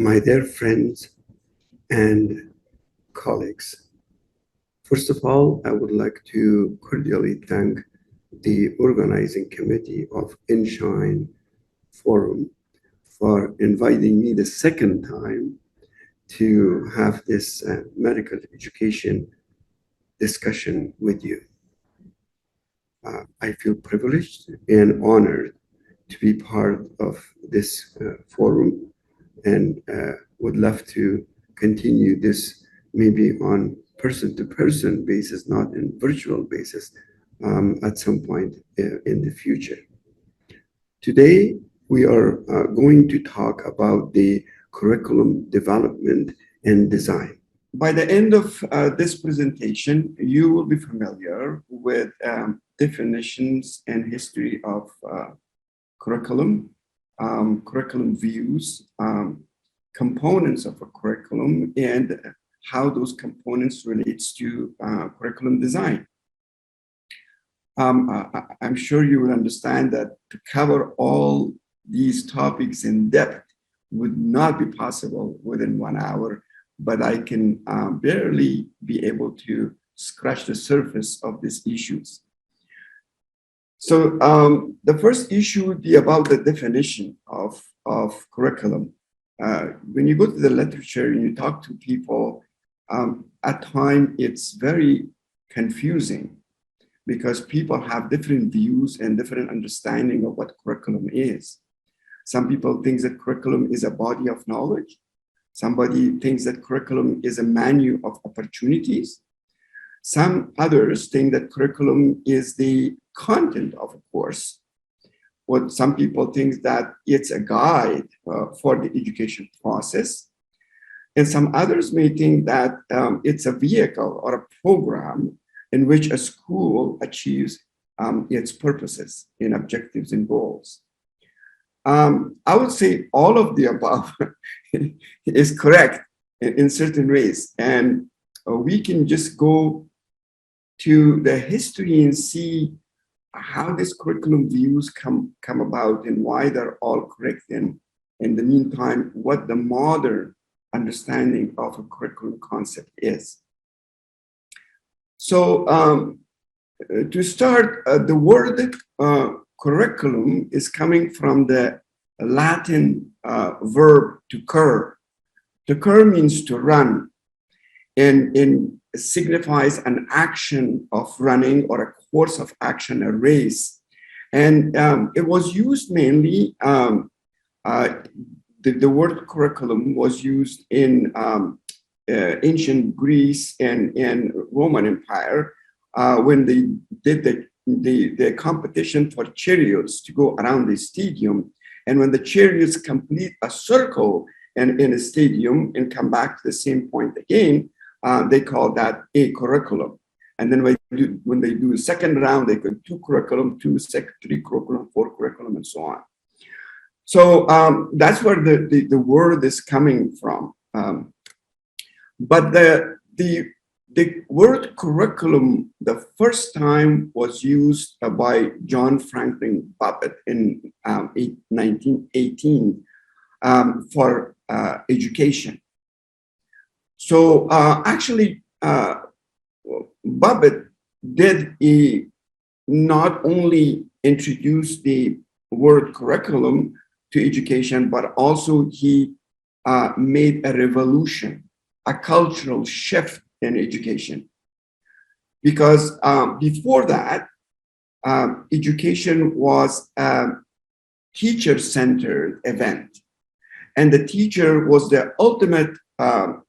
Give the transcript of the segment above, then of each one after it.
my dear friends and colleagues. First of all, I would like to cordially thank the organizing committee of INSHINE Forum for inviting me the second time to have this medical education discussion with you. I feel privileged and honored to be part of this forum and would love to continue this maybe on person-to-person basis, not in virtual basis, at some point in the future. Today, we are going to talk about the curriculum development and design. By the end of this presentation, you will be familiar with definitions and history of curriculum, curriculum views, components of a curriculum, and how those components relates to curriculum design. I'm sure you will understand that to cover all these topics in depth would not be possible within 1 hour, but I can barely be able to scratch the surface of these issues. So the first issue would be about the definition of curriculum. When you go to the literature and you talk to people, at times it's very confusing because people have different views and different understanding of what curriculum is. Some people think that curriculum is a body of knowledge. Somebody thinks that curriculum is a menu of opportunities. Some others think that curriculum is the content of a course. What some people think that it's a guide for the education process. And some others may think that it's a vehicle or a program in which a school achieves its purposes and objectives and goals. I would say all of the above is correct in certain ways. And we can just go to the history and see how these curriculum views come about and why they're all correct. And in the meantime, what the modern understanding of a curriculum concept is. So to start, the word curriculum is coming from the Latin verb to cur. To cur means to run, and signifies an action of running or a course of action, a race. And it was used mainly, the word curriculum was used in ancient Greece and Roman Empire when they did the competition for chariots to go around the stadium. And when the chariots complete a circle in a stadium and come back to the same point again, they call that a curriculum. And then when they do the second round, they could 2 curriculum, 2, 3 curriculum, 4 curriculum, and so on. So that's where the word is coming from. But the word curriculum, the first time was used by John Franklin Buffett in 1918 for education. So actually, Buffett did not only introduce the word curriculum to education, but also he made a revolution, a cultural shift in education. Because before that, education was a teacher-centered event. And the teacher was the ultimate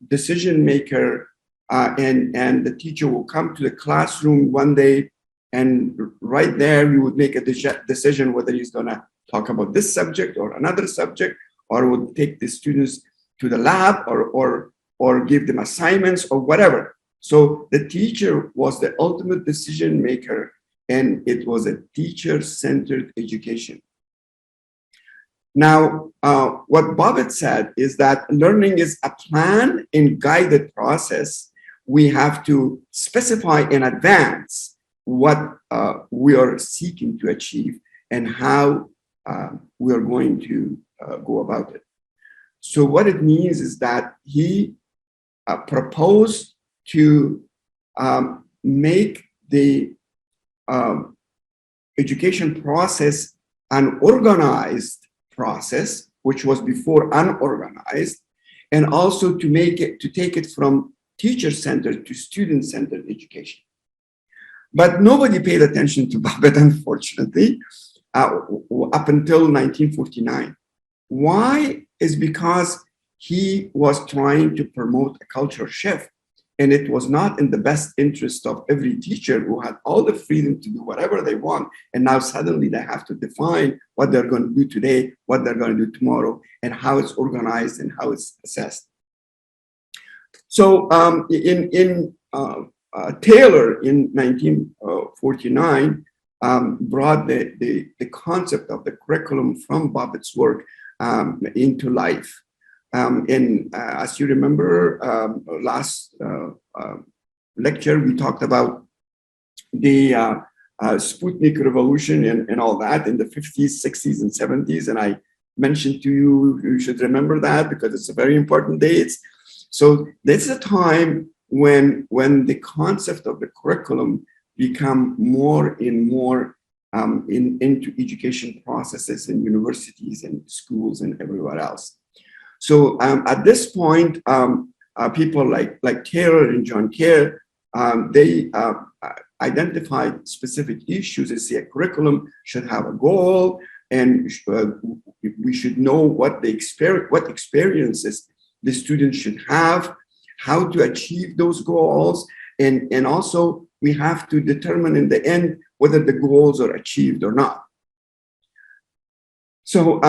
decision maker, and the teacher will come to the classroom one day, and right there, he would make a decision whether he's gonna talk about this subject or another subject, or would take the students to the lab or give them assignments or whatever. So the teacher was the ultimate decision maker, and it was a teacher-centered education. Now, what Buffett said is that learning is a planned and guided process. We have to specify in advance what we are seeking to achieve and how we are going to go about it. So what it means is that he proposed to make the education process an organized process, which was before unorganized, and also to take it from teacher-centered to student-centered education. But nobody paid attention to Babbitt, unfortunately, up until 1949. Why? Is because he was trying to promote a culture shift, and it was not in the best interest of every teacher who had all the freedom to do whatever they want, and now suddenly they have to define what they're going to do today, what they're going to do tomorrow, and how it's organized and how it's assessed. So Taylor in 1949 brought the concept of the curriculum from Babbitt's work into life. As you remember, last lecture, we talked about the Sputnik revolution and all that in the 50s, 60s, and 70s. And I mentioned to you, you should remember that because it's a very important date. So this is a time when the concept of the curriculum become more and more into education processes in universities and schools and everywhere else. So at this point, people like Taylor and John Kerr, they identified specific issues. They say a curriculum should have a goal, and we should know what experiences the students should have, how to achieve those goals, and also we have to determine in the end whether the goals are achieved or not. So,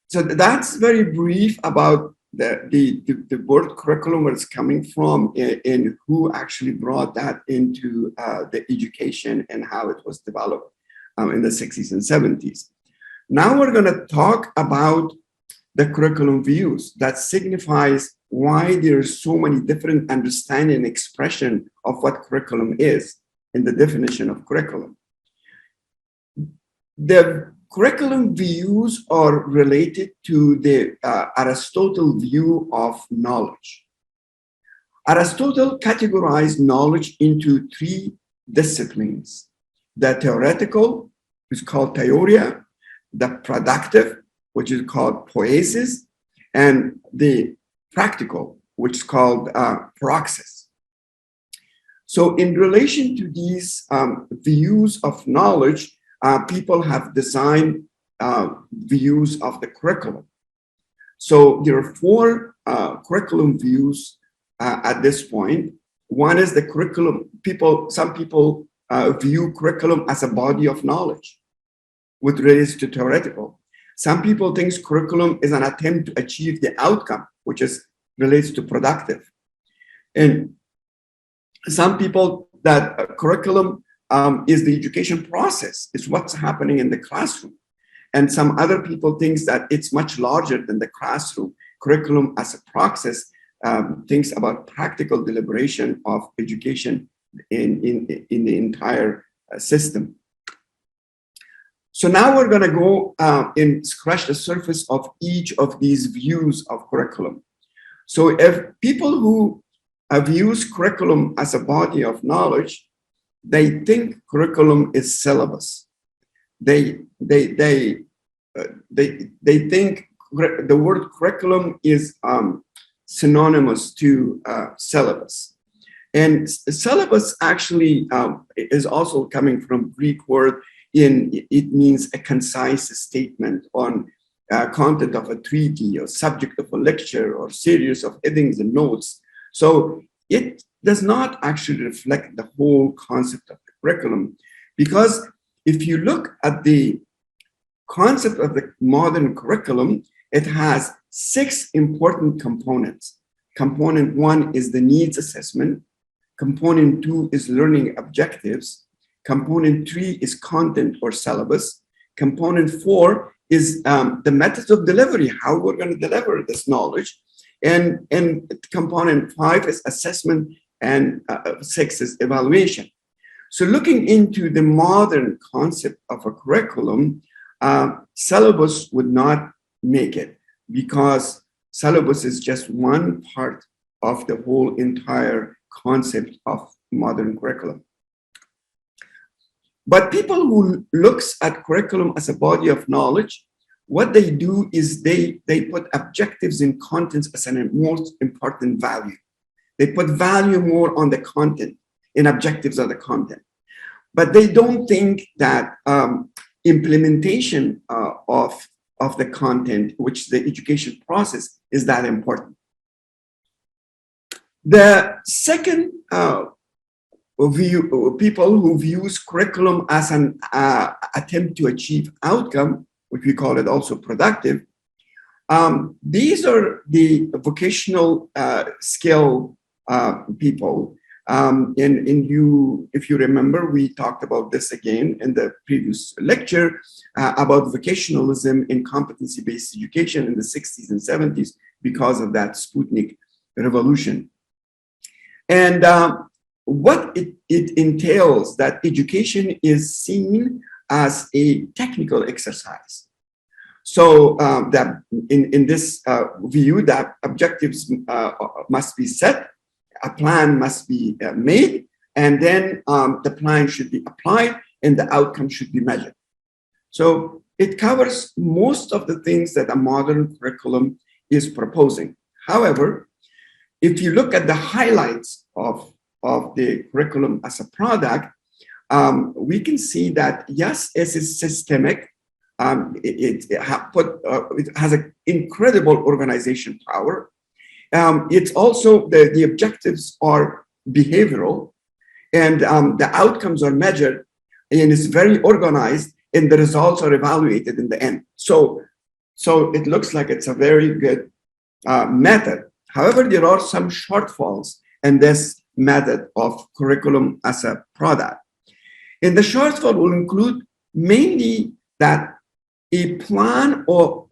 so that's very brief about the word curriculum, where it's coming from, and who actually brought that into the education and how it was developed in the 60s and 70s. Now we're going to talk about the curriculum views. That signifies why there's so many different understanding and expression of what curriculum is in the definition of curriculum. The curriculum views are related to the Aristotle view of knowledge. Aristotle categorized knowledge into three disciplines. The theoretical, which is called theoria, the productive, which is called poiesis, and the practical, which is called praxis. So in relation to these views of knowledge, people have designed views of the curriculum. So there are four curriculum views at this point. One is the curriculum. Some people view curriculum as a body of knowledge, which relates to theoretical. Some people think curriculum is an attempt to achieve the outcome, which relates to productive. And some people that curriculum is the education process. It's what's happening in the classroom. And some other people think that it's much larger than the classroom. Curriculum as a process thinks about practical deliberation of education in the entire system. So now we're going to go and scratch the surface of each of these views of curriculum. So if people who views curriculum as a body of knowledge, they think curriculum is syllabus. They think the word curriculum is synonymous to syllabus. And syllabus actually is also coming from Greek word. It means a concise statement on content of a treatise or subject of a lecture or series of headings and notes. So it does not actually reflect the whole concept of the curriculum, because if you look at the concept of the modern curriculum, it has 6 important components. Component 1 is the needs assessment. Component 2 is learning objectives. Component 3 is content or syllabus. Component 4 is the methods of delivery, how we're going to deliver this knowledge. And component 5 is assessment, and 6 is evaluation. So looking into the modern concept of a curriculum, syllabus would not make it, because syllabus is just one part of the whole entire concept of modern curriculum. But people who looks at curriculum as a body of knowledge, what they do is they put objectives and contents as an most important value. They put value more on the content and objectives of the content. But they don't think that implementation of the content, which the education process, is that important. The second people who views curriculum as an attempt to achieve outcome, which we call it also productive, these are the vocational skill people. If you remember, we talked about this again in the previous lecture about vocationalism and competency-based education in the 60s and 70s because of that Sputnik revolution. And what it entails, that education is seen as a technical exercise. So that in this view, that objectives must be set, a plan must be made, and then the plan should be applied and the outcome should be measured. So it covers most of the things that a modern curriculum is proposing. However, if you look at the highlights of the curriculum as a product, we can see that yes, it is systemic. It has an incredible organization power. It's also the objectives are behavioral, and the outcomes are measured, and it's very organized, and the results are evaluated in the end. So it looks like it's a very good method. However, there are some shortfalls in this method of curriculum as a product. And the shortfall will include mainly that a plan or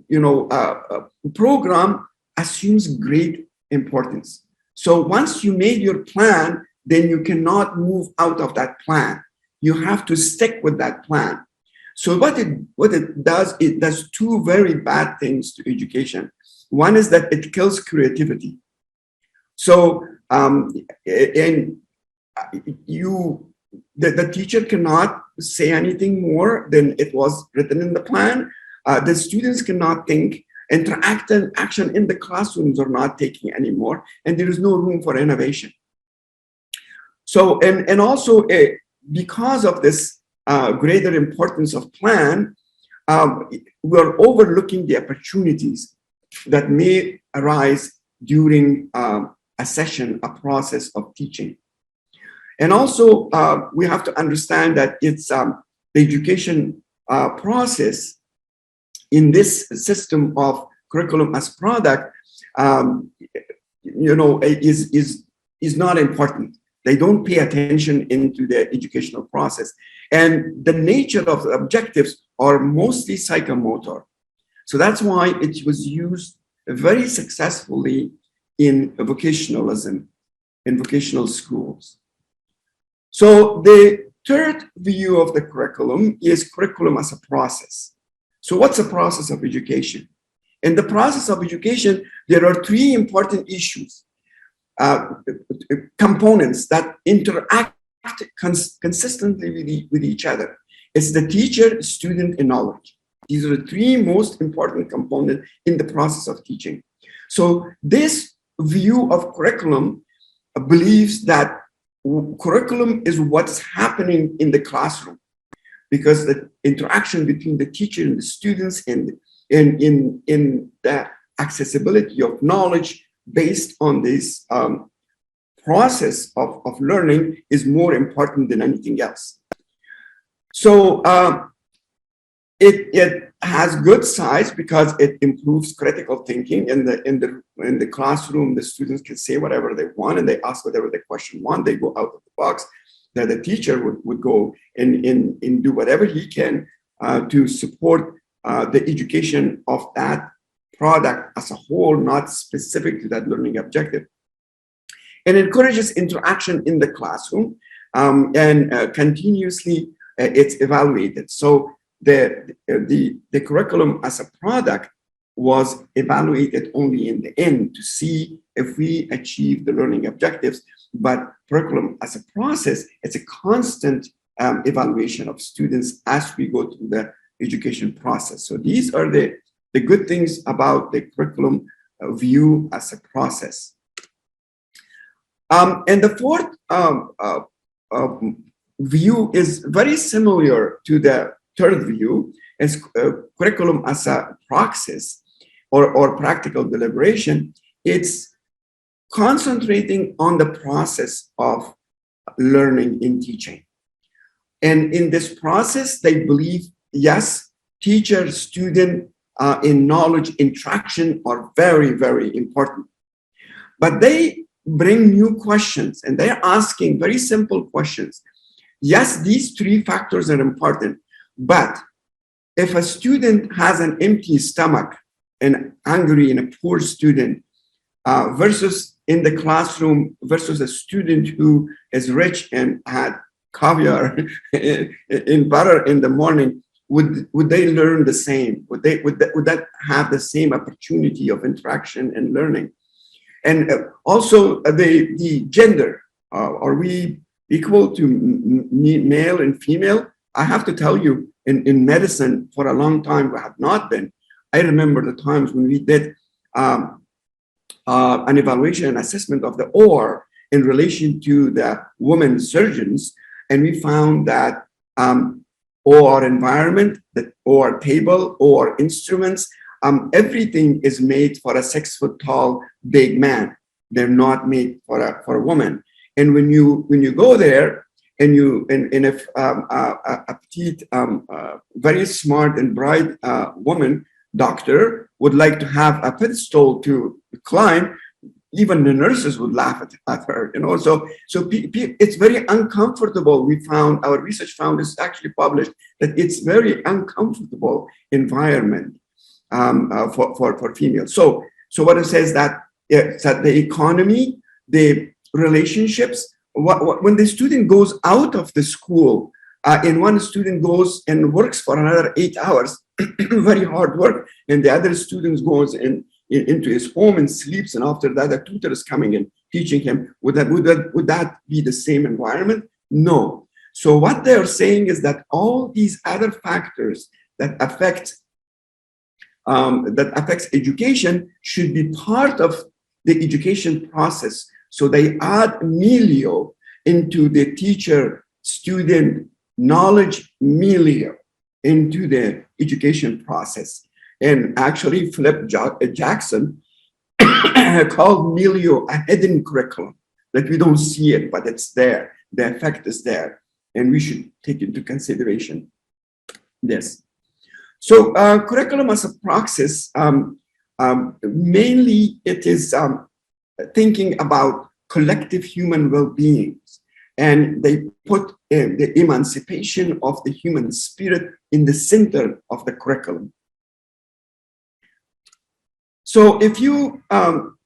a program assumes great importance. So once you made your plan, then you cannot move out of that plan. You have to stick with that plan. So what it does two very bad things to education. One is that it kills creativity. So the teacher cannot say anything more than it was written in the plan. The students cannot think. Action in the classrooms are not taking anymore, and there is no room for innovation. So, and also because of this greater importance of plan, we're overlooking the opportunities that may arise during a session, a process of teaching. And also, we have to understand that it's the education process in this system of curriculum as product, is not important. They don't pay attention into the educational process. And the nature of the objectives are mostly psychomotor. So that's why it was used very successfully in vocationalism, in vocational schools. So the third view of the curriculum is curriculum as a process. So what's the process of education? In the process of education, there are three important issues, components that interact consistently with each other. It's the teacher, student, and knowledge. These are the three most important components in the process of teaching. So this view of curriculum believes that curriculum is what's happening in the classroom, because the interaction between the teacher and the students and in the accessibility of knowledge based on this process of learning is more important than anything else. So it has good sides because it improves critical thinking in the classroom. The students can say whatever they want and they ask whatever the question want. They go out of the box. That the teacher would go and do whatever he can to support the education of that product as a whole, not specific to that learning objective. It encourages interaction in the classroom and continuously it's evaluated. So the curriculum as a product was evaluated only in the end to see if we achieve the learning objectives. But curriculum as a process, it's a constant evaluation of students as we go through the education process. So these are the good things about the curriculum view as a process. And the fourth view is very similar to the third view, is curriculum as a praxis or practical deliberation. It's concentrating on the process of learning in teaching. And in this process, they believe, yes, teacher, student, in knowledge interaction are very, very important. But they bring new questions, and they're asking very simple questions. Yes, these three factors are important, but if a student has an empty stomach and hungry and a poor student versus in the classroom versus a student who is rich and had caviar in butter in the morning, would they learn the same? Would that have the same opportunity of interaction and learning? And also the gender, are we equal to male and female? I have to tell you, in medicine for a long time we have not been. I remember the times when we did an evaluation and assessment of the OR in relation to the women surgeons, and we found that OR environment, the OR table, OR instruments, everything is made for a 6 foot tall big man. They're not made for a woman. And when you go there and if a petite, very smart and bright woman doctor would like to have a pedestal to climb, even the nurses would laugh at her, you know. So it's very uncomfortable. We found, our research found, is actually published, that it's very uncomfortable environment for females. So what it says that the economy, the relationships, when the student goes out of the school, and one student goes and works for another 8 hours, very hard work, and the other student goes into his home and sleeps, and after that, a tutor is coming and teaching him. Would that be the same environment? No. So what they're saying is that all these other factors that affects education should be part of the education process. So they add milieu into the teacher-student knowledge milieu into the education process. And actually, Philip Jackson called milieu a hidden curriculum, that we don't see it, but it's there. The effect is there, and we should take into consideration this. So curriculum as a praxis, mainly it is thinking about collective human well-being, and they put the emancipation of the human spirit in the center of the curriculum. So if you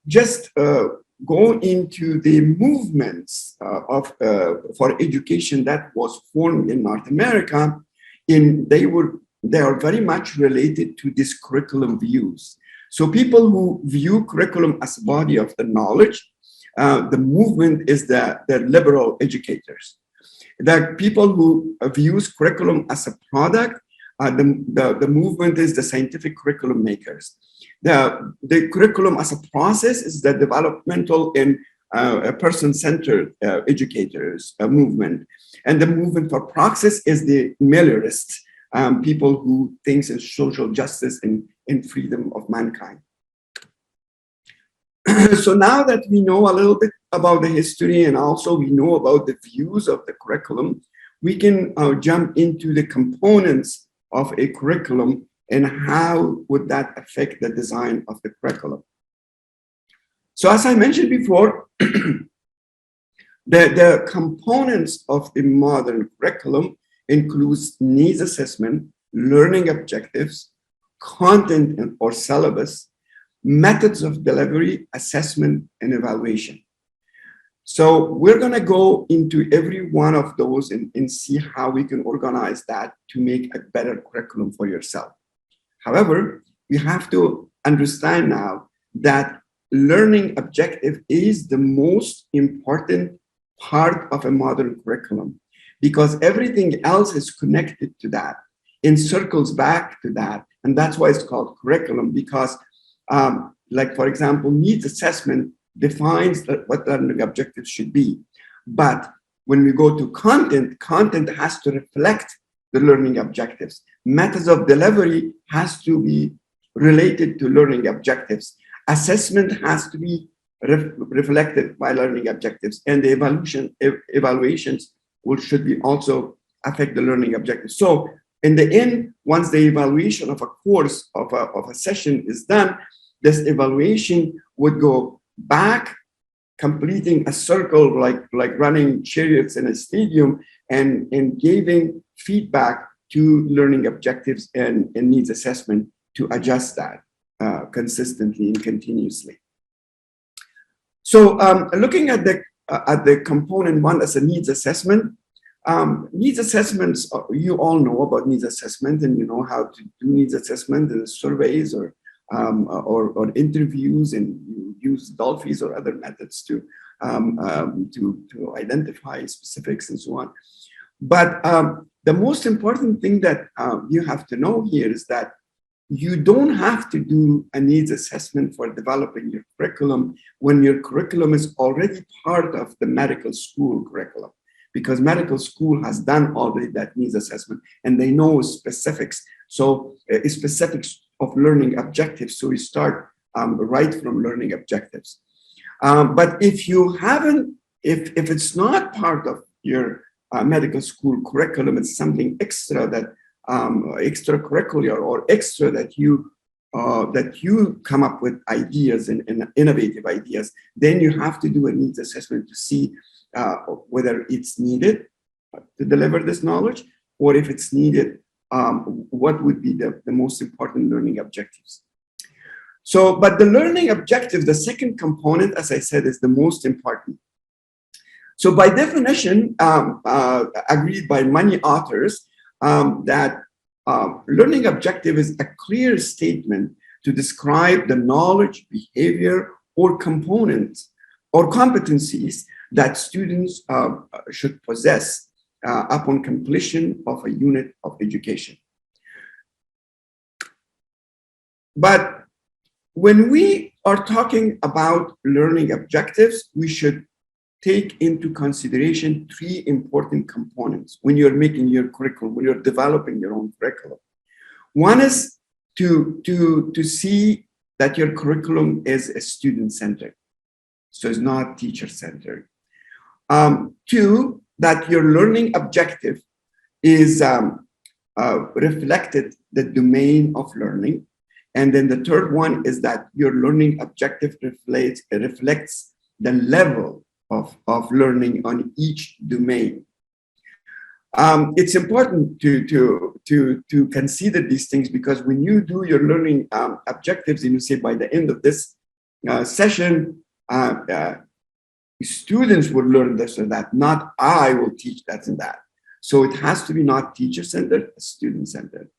just go into the movements for education that was formed in North America, they are very much related to these curriculum views. So people who view curriculum as a body of the knowledge, the movement is the liberal educators. The people who views curriculum as a product, the movement is the scientific curriculum makers. The curriculum as a process is the developmental and person-centered educators movement. And the movement for praxis is the meliorists, people who think in social justice and freedom of mankind. So now that we know a little bit about the history, and also we know about the views of the curriculum, we can jump into the components of a curriculum and how would that affect the design of the curriculum. So as I mentioned before, the components of the modern curriculum includes needs assessment, learning objectives, content or syllabus, methods of delivery, assessment, and evaluation. So we're going to go into every one of those and see how we can organize that to make a better curriculum for yourself. However, we have to understand now that learning objective is the most important part of a modern curriculum, because everything else is connected to that and circles back to that. And that's why it's called curriculum, because like, for example, needs assessment defines what learning objectives should be. But when we go to content, content has to reflect the learning objectives. Methods of delivery has to be related to learning objectives. Assessment has to be reflected by learning objectives, and the evaluations should be also affect the learning objectives. So in the end, once the evaluation of a course, of a session is done, this evaluation would go back, completing a circle like running chariots in a stadium, and giving feedback to learning objectives and needs assessment to adjust that consistently and continuously. So looking at the component one as a needs assessment, needs assessments, you all know about needs assessment, and you know how to do needs assessment in surveys or interviews, and you use Dolphins or other methods to identify specifics and so on. But the most important thing that you have to know here is that you don't have to do a needs assessment for developing your curriculum when your curriculum is already part of the medical school curriculum, because medical school has done already that needs assessment and they know specifics. So specifics of learning objectives. So we start right from learning objectives. But if you haven't, if it's not part of your medical school curriculum, it's something extra that extracurricular or extra that you come up with ideas and innovative ideas, then you have to do a needs assessment to see whether it's needed to deliver this knowledge, or if it's needed, what would be the most important learning objectives. So, but the learning objective, the second component, as I said, is the most important. So by definition, agreed by many authors, that learning objective is a clear statement to describe the knowledge, behavior, or components or competencies that students should possess upon completion of a unit of education. But when we are talking about learning objectives, we should take into consideration three important components when you're making your curriculum, when you're developing your own curriculum. One is to see that your curriculum is student-centered, so it's not teacher-centered. Two, that your learning objective is reflected the domain of learning. And then the third one is that your learning objective reflects the level of learning on each domain. It's important to consider these things, because when you do your learning objectives and you say by the end of this session, students will learn this or that, not I will teach that and that. So it has to be not teacher-centered, student-centered.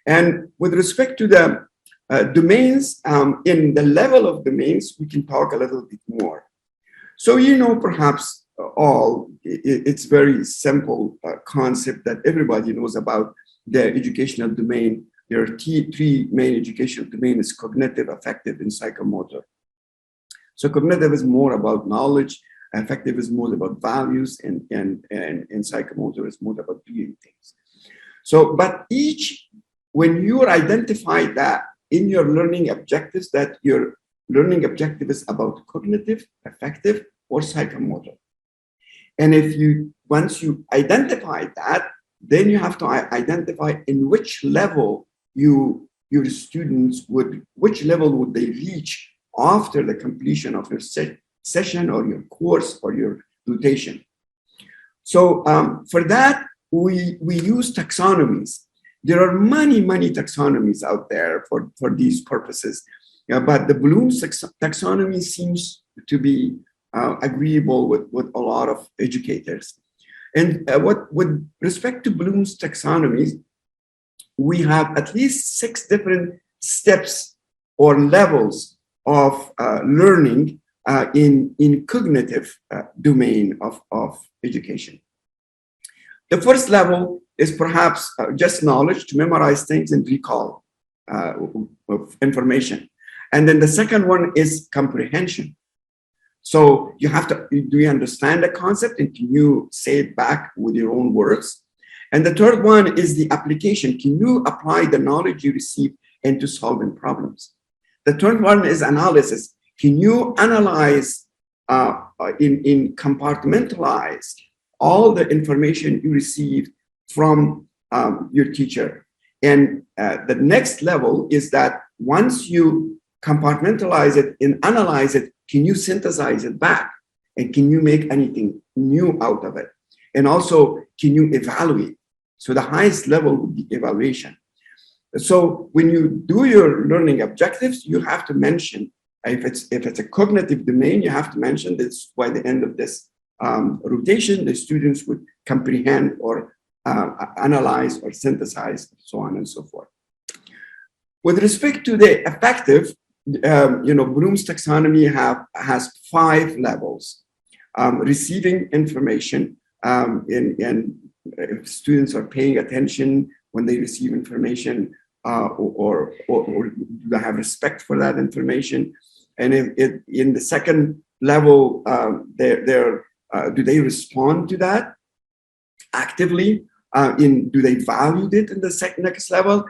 And with respect to the domains, in the level of domains, we can talk a little bit more. So, you know, perhaps all, it's very simple concept that everybody knows about the educational domain. There are three main educational domains: cognitive, affective, and psychomotor. So cognitive is more about knowledge, affective is more about values, and psychomotor is more about doing things. So, but when you identify that in your learning objectives, that your learning objective is about cognitive, affective, or psychomotor. And once you identify that, then you have to identify in which level your students which level would they reach after the completion of your session or your course or your rotation. So for that, we use taxonomies. There are many taxonomies out there for these purposes. But the Bloom's taxonomy seems to be agreeable with a lot of educators. And with respect to Bloom's taxonomy, we have at least 6 different steps or levels of learning in cognitive domain of education. The first level is perhaps just knowledge, to memorize things and recall of information. And then the second one is comprehension. So you have to, do you understand the concept and can you say it back with your own words? And the third one is the application. Can you apply the knowledge you receive into solving problems? The third one is analysis. Can you analyze in compartmentalize all the information you received from your teacher? And the next level is that once you compartmentalize it and analyze it, can you synthesize it back? And can you make anything new out of it? And also, can you evaluate? So the highest level would be evaluation. So when you do your learning objectives, you have to mention, if it's a cognitive domain, you have to mention this by the end of this rotation, the students would comprehend or analyze or synthesize, so on and so forth. With respect to the affective, Bloom's taxonomy has 5 levels. Receiving information, and if students are paying attention when they receive information, or do they have respect for that information? And in the second level, do they respond to that actively? Do they value it in the next level?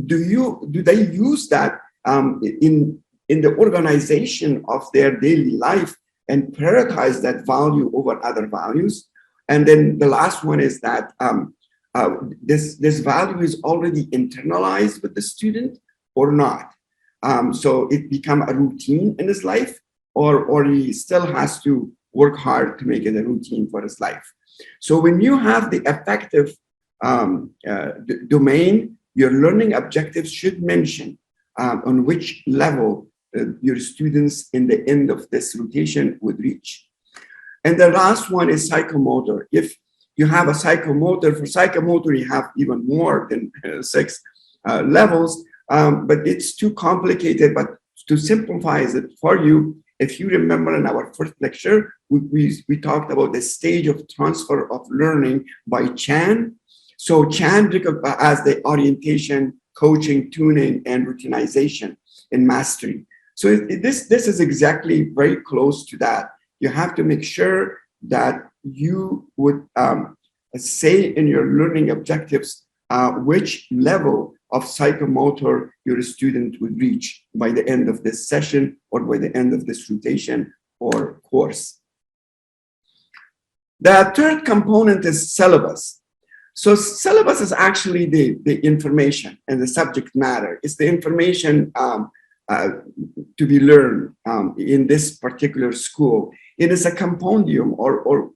Do they use that in the organization of their daily life and prioritize that value over other values? And then the last one is that this value is already internalized with the student or not. So it become a routine in his life, or he still has to work hard to make it a routine for his life. So when you have the affective domain, your learning objectives should mention on which level your students in the end of this rotation would reach. And the last one is psychomotor. If you have a psychomotor, for psychomotor, you have even more than 6 levels, but it's too complicated. But to simplify it for you, if you remember in our first lecture, we talked about the stage of transfer of learning by Chan. So Chan as the orientation, coaching, tuning, and routinization in mastery. So this is exactly very close to that. You have to make sure that you would say in your learning objectives which level of psychomotor your student would reach by the end of this session or by the end of this rotation or course. The third component is syllabus. So syllabus is actually the information and the subject matter. It's the information to be learned in this particular school. It is a compendium or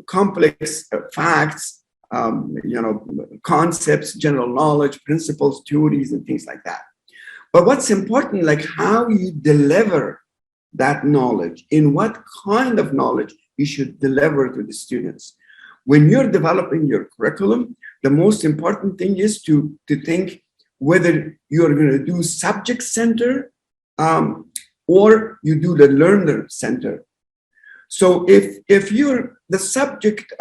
complex facts, concepts, general knowledge, principles, theories, and things like that. But what's important, like how you deliver that knowledge, in what kind of knowledge you should deliver to the students. When you're developing your curriculum, the most important thing is to think whether you're going to do subject center or you do the learner center. So if you're the subject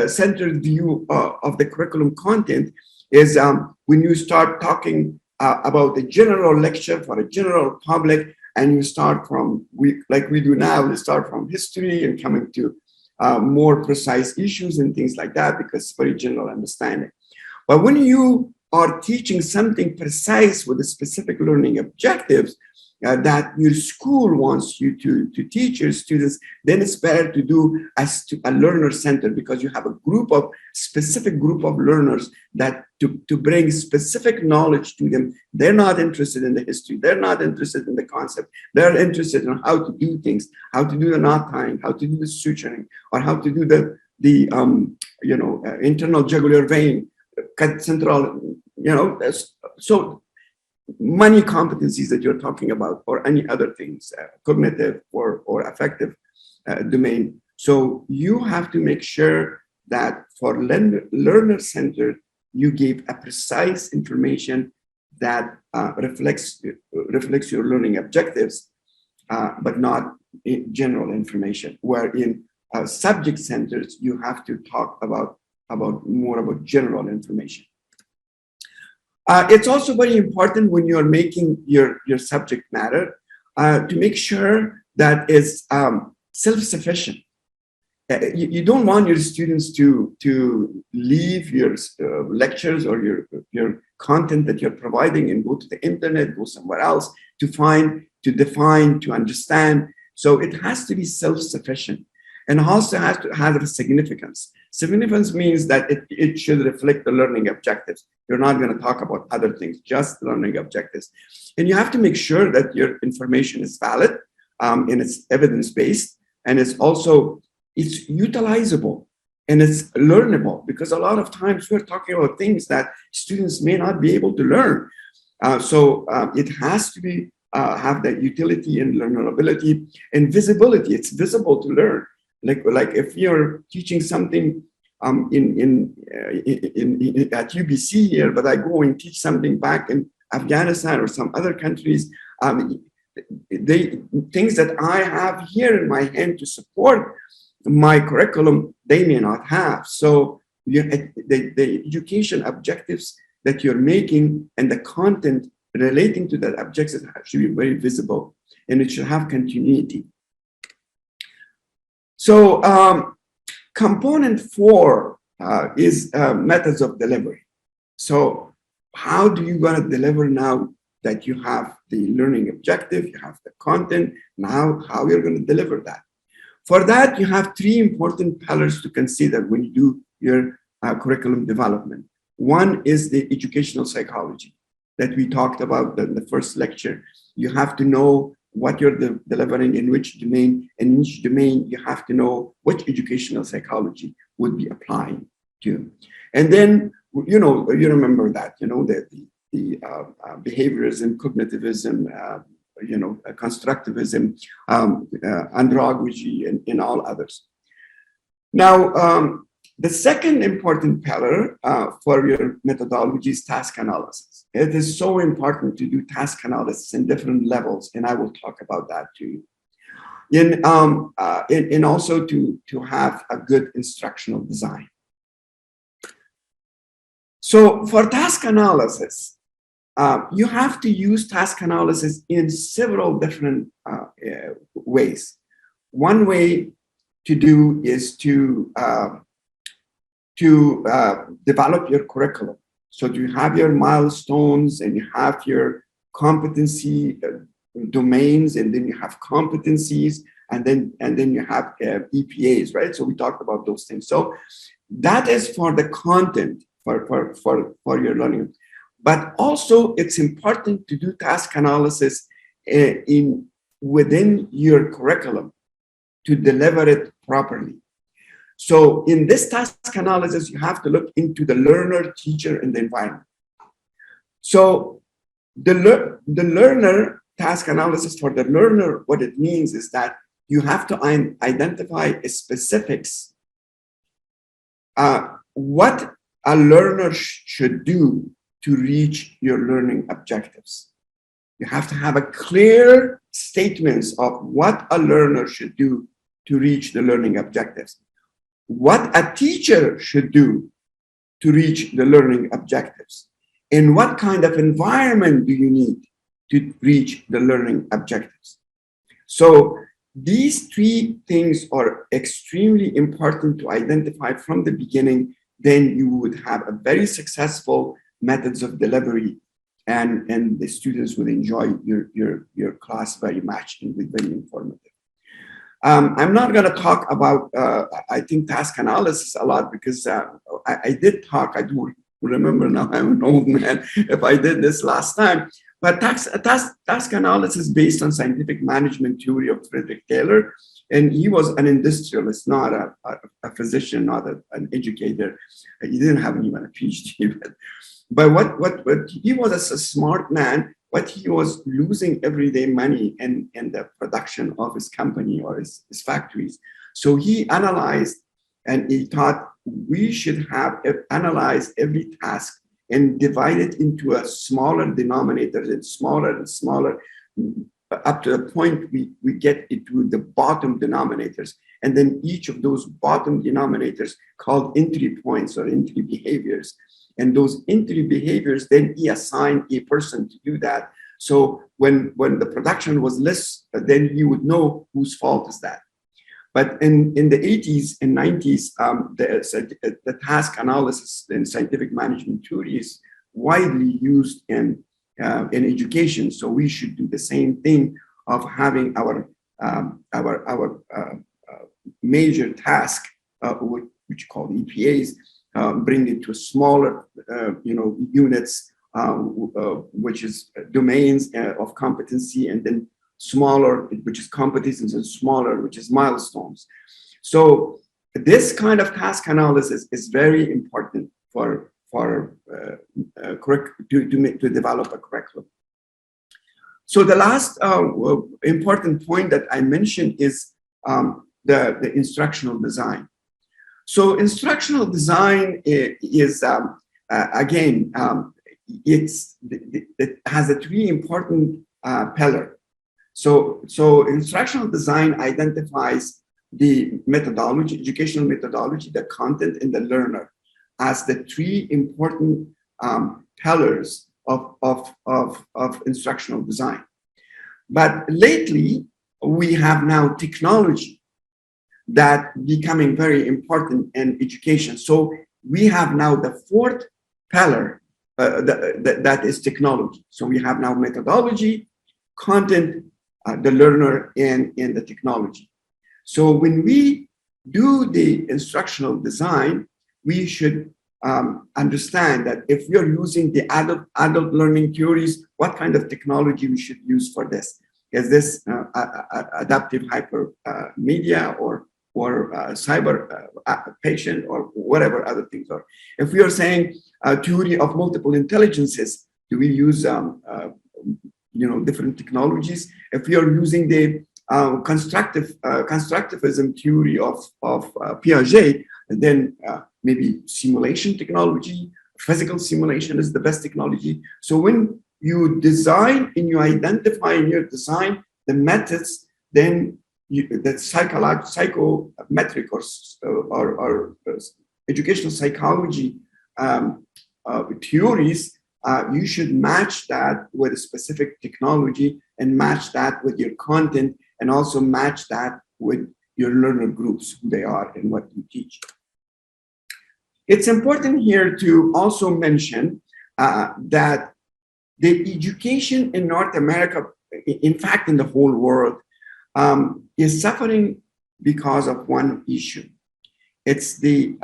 centered view of the curriculum content is when you start talking about the general lecture for a general public, and you start from, like we do now, we start from history and coming to more precise issues and things like that, because it's very general understanding. But when you are teaching something precise with a specific learning objectives that your school wants you to teach your students, then it's better to do a learner center, because you have a specific group of learners that to bring specific knowledge to them. They're not interested in the history. They're not interested in the concept. They're interested in how to do things, how to do the knot tying, how to do the suturing, or how to do the internal jugular vein, cut central, so money competencies that you're talking about, or any other things, cognitive or affective domain. So you have to make sure that for learner-centered, you give a precise information that reflects your learning objectives, but not general information. Where in subject-centered, you have to talk about more about general information. It's also very important when you're making your subject matter to make sure that it's self-sufficient. You don't want your students to leave your lectures or your content that you're providing and go to the internet, go somewhere else to find, to define, to understand. So it has to be self-sufficient, and also has to have a significance. Significance means that it should reflect the learning objectives. You're not going to talk about other things, just learning objectives. And you have to make sure that your information is valid and it's evidence-based, and it's utilizable and it's learnable, because a lot of times we're talking about things that students may not be able to learn. So it has to be have that utility and learnability and visibility. It's visible to learn. Like if you're teaching something at UBC here, but I go and teach something back in Afghanistan or some other countries, things that I have here in my hand to support my curriculum, they may not have. So the education objectives that you're making and the content relating to that objective should be very visible, and it should have continuity. So component 4 is methods of delivery. So how do you going to deliver now that you have the learning objective, you have the content, now how you're going to deliver that? For that, you have 3 important pillars to consider when you do your curriculum development. One is the educational psychology that we talked about in the first lecture. You have to know what you're delivering in which domain. In each domain, you have to know which educational psychology would be applying to. And then, you remember that, the behaviorism, cognitivism, constructivism, andragogy, and all others. Now, the second important pillar for your methodology is task analysis. It is so important to do task analysis in different levels, and I will talk about that too. And also to have a good instructional design. So for task analysis, you have to use task analysis in several different ways. One way to do is to develop your curriculum. So you have your milestones and you have your competency domains, and then you have competencies, and then you have EPAs, right? So we talked about those things. So that is for the content for your learning. But also it's important to do task analysis within your curriculum to deliver it properly. So in this task analysis, you have to look into the learner, teacher, and the environment. So the learner task analysis for the learner, what it means is that you have to identify specifics, what a learner should do to reach your learning objectives. You have to have a clear statements of what a learner should do to reach the learning objectives, what a teacher should do to reach the learning objectives, and what kind of environment do you need to reach the learning objectives. So these 3 things are extremely important to identify from the beginning. Then you would have a very successful methods of delivery, and the students would enjoy your class very much and be very informative. I'm not going to talk about, I think, task analysis a lot, because I did talk, I do remember now, I'm an old man, if I did this last time. But task analysis based on scientific management theory of Frederick Taylor, and he was an industrialist, not a physician, not an educator. He didn't have even a PhD, But what he was a smart man, but he was losing everyday money in the production of his company or his factories. So he analyzed and he thought we should have analyze every task and divide it into a smaller denominators and smaller up to the point we get it to the bottom denominators. And then each of those bottom denominators called entry points or entry behaviors. And those entry behaviors, then he assigned a person to do that. So when the production was less, then he would know whose fault is that. But in the 80s and 90s, the task analysis and scientific management theory is widely used in education. So we should do the same thing of having our major task, which called EPAs, bring it to smaller, units, which is domains of competency, and then smaller, which is competencies, and smaller, which is milestones. So this kind of task analysis is very important to develop a curriculum. So the last important point that I mentioned is the instructional design. So instructional design is again, it has a three important pillar. So instructional design identifies the methodology, educational methodology, the content, and the learner as the three important pillars of instructional design. But lately, we have now technology that becoming very important in education. So we have now the fourth pillar that is technology. So we have now methodology, content, the learner, and the technology. So when we do the instructional design, we should understand that if we are using the adult learning theories, what kind of technology we should use for this? Is this adaptive hypermedia or cyber patient or whatever other things are? If we are saying theory of multiple intelligences, do we use different technologies? If we are using the constructivism theory of Piaget, then maybe simulation technology, physical simulation is the best technology. So when you design and you identify in your design the methods, then the psychometric or educational psychology theories, you should match that with a specific technology and match that with your content, and also match that with your learner groups, who they are and what you teach. It's important here to also mention that the education in North America, in fact, in the whole world, is suffering because of one issue. It's the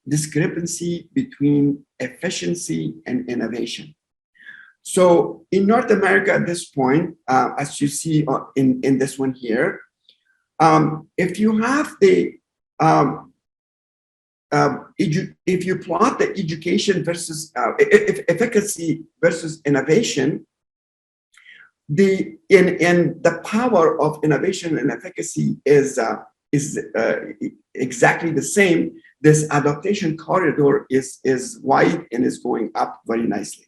discrepancy between efficiency and innovation. So in North America at this point, as you see in this one here, if you have the if you plot the education versus efficacy versus innovation, the power of innovation and efficacy is exactly the same. This adaptation corridor is wide and is going up very nicely.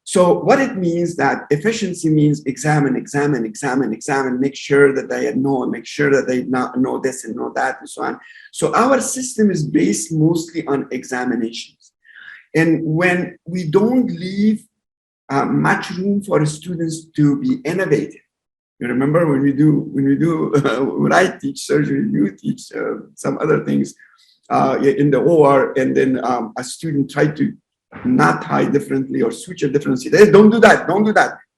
So what it means that efficiency means examine, make sure that they know, make sure that they know this and know that and so on. So our system is based mostly on examinations. And when we don't leave much room for students to be innovative. You remember when I teach surgery, you teach some other things in the OR, and then a student tried to not tie differently or switch it differently. Hey, don't do that.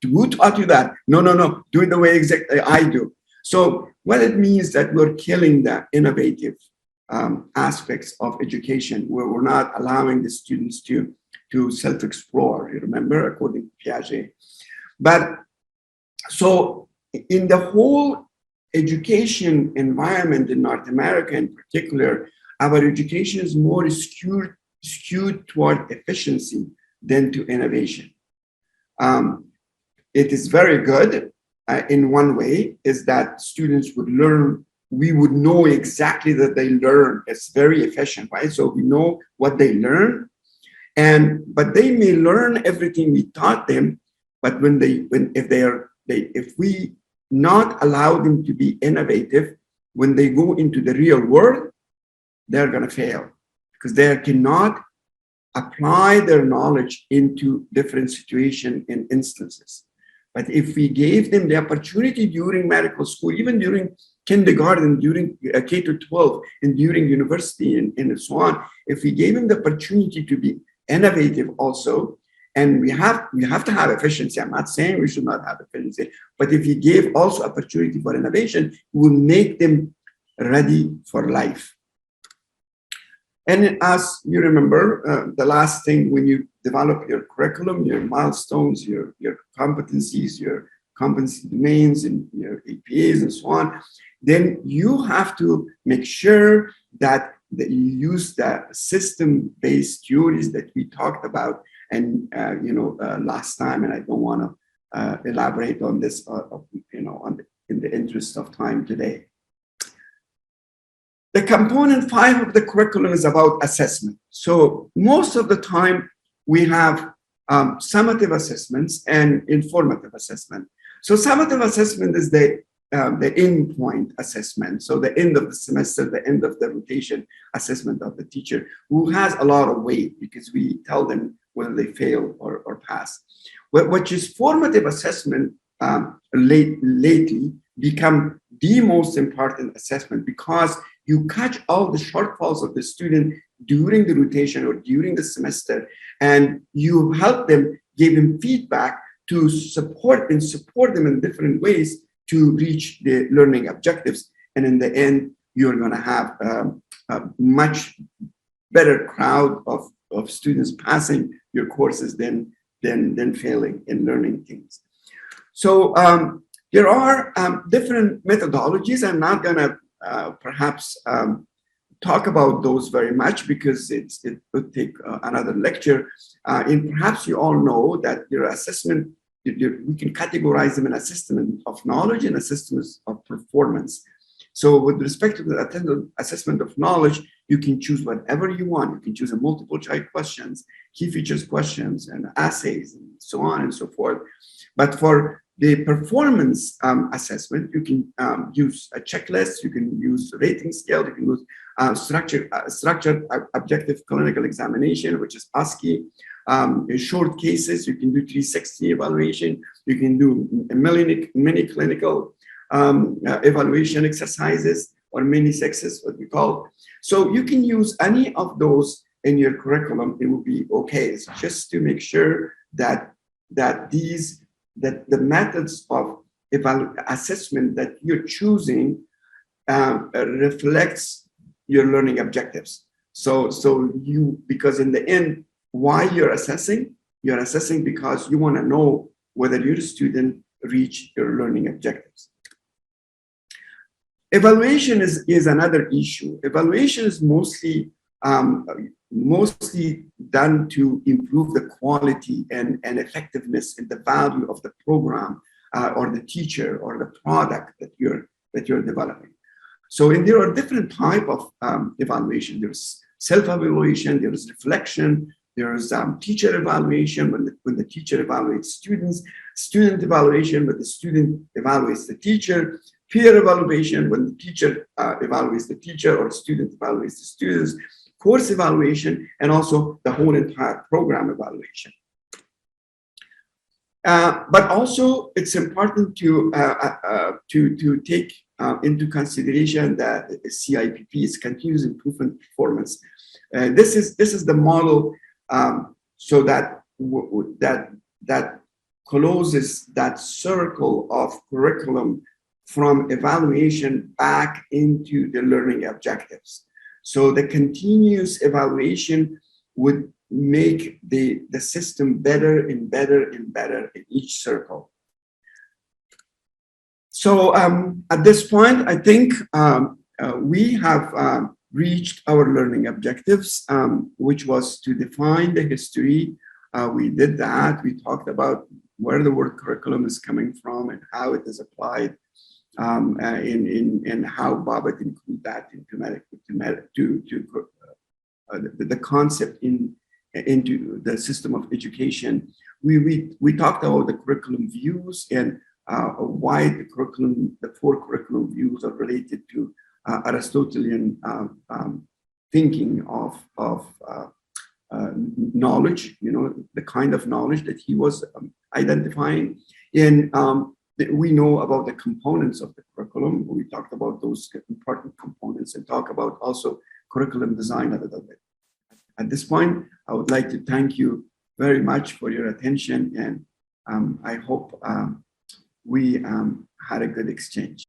Who taught you that? No. Do it the way exactly I do. So what it means that we're killing the innovative aspects of education, where we're not allowing the students to self-explore, you remember, according to Piaget. But so in the whole education environment in North America in particular, our education is more skewed toward efficiency than to innovation. It is very good in one way, is that students would learn, we would know exactly that they learn. It's very efficient, right? So we know what they learn, but they may learn everything we taught them, but if we not allow them to be innovative, when they go into the real world, they're going to fail because they cannot apply their knowledge into different situations and instances. But if we gave them the opportunity during medical school, even during kindergarten, during K to 12, and during university and so on, if we gave them the opportunity to be innovative also, and we have to have efficiency. I'm not saying we should not have efficiency, but if you gave also opportunity for innovation, we will make them ready for life. And as you remember, the last thing, when you develop your curriculum, your milestones, your competencies, your competency domains, and your APAs and so on, then you have to make sure that you use the system-based theories that we talked about and last time, and I don't want to elaborate on this, in the interest of time today. The component 5 of the curriculum is about assessment. So most of the time we have summative assessments and informative assessment. So summative assessment is the end point assessment. So the end of the semester, the end of the rotation assessment of the teacher, who has a lot of weight because we tell them whether they fail or pass. Which is formative assessment lately become the most important assessment because you catch all the shortfalls of the student during the rotation or during the semester, and you help them, give them feedback to support them in different ways to reach the learning objectives. And in the end, you're going to have a much better crowd of students passing your courses than failing in learning things. So there are different methodologies. I'm not going to perhaps talk about those very much because it would take another lecture. And perhaps you all know that your assessment, we can categorize them in a system of knowledge and a system of performance. So with respect to the assessment of knowledge, you can choose whatever you want. You can choose a multiple choice questions, key features questions, and essays, and so on and so forth. But for the performance assessment, you can use a checklist, you can use a rating scale, you can use structured objective clinical examination, which is OSCE. Short cases, you can do 360 evaluation, you can do mini clinical evaluation exercises, or mini sexes, what we call. So you can use any of those in your curriculum, it will be okay. It's just to make sure that the methods of assessment that you're choosing reflects your learning objectives. So because in the end, why you're assessing because you want to know whether your student reach your learning objectives. Evaluation is another issue. Evaluation is mostly done to improve the quality and effectiveness and the value of the program or the teacher or the product that you're developing. So there are different type of evaluation. There's self-evaluation, there is reflection, there is teacher evaluation when the teacher evaluates students, student evaluation when the student evaluates the teacher, peer evaluation when the teacher evaluates the teacher or student evaluates the students, course evaluation, and also the whole entire program evaluation. But also it's important to take into consideration that CIPP is continuous improvement performance. This is the model so that closes that circle of curriculum from evaluation back into the learning objectives. So the continuous evaluation would make the system better and better and better in each circle. So at this point, I think we have reached our learning objectives, which was to define the history We did that. We talked about where the word curriculum is coming from and how it is applied, and how Babbitt include that into the concept into the system of education. We talked about the curriculum views and why the curriculum, the 4 curriculum views are related to Aristotelian thinking of knowledge, the kind of knowledge that he was identifying. And we know about the components of the curriculum. We talked about those important components and talk about also curriculum design a little bit. At this point, I would like to thank you very much for your attention, and I hope we had a good exchange.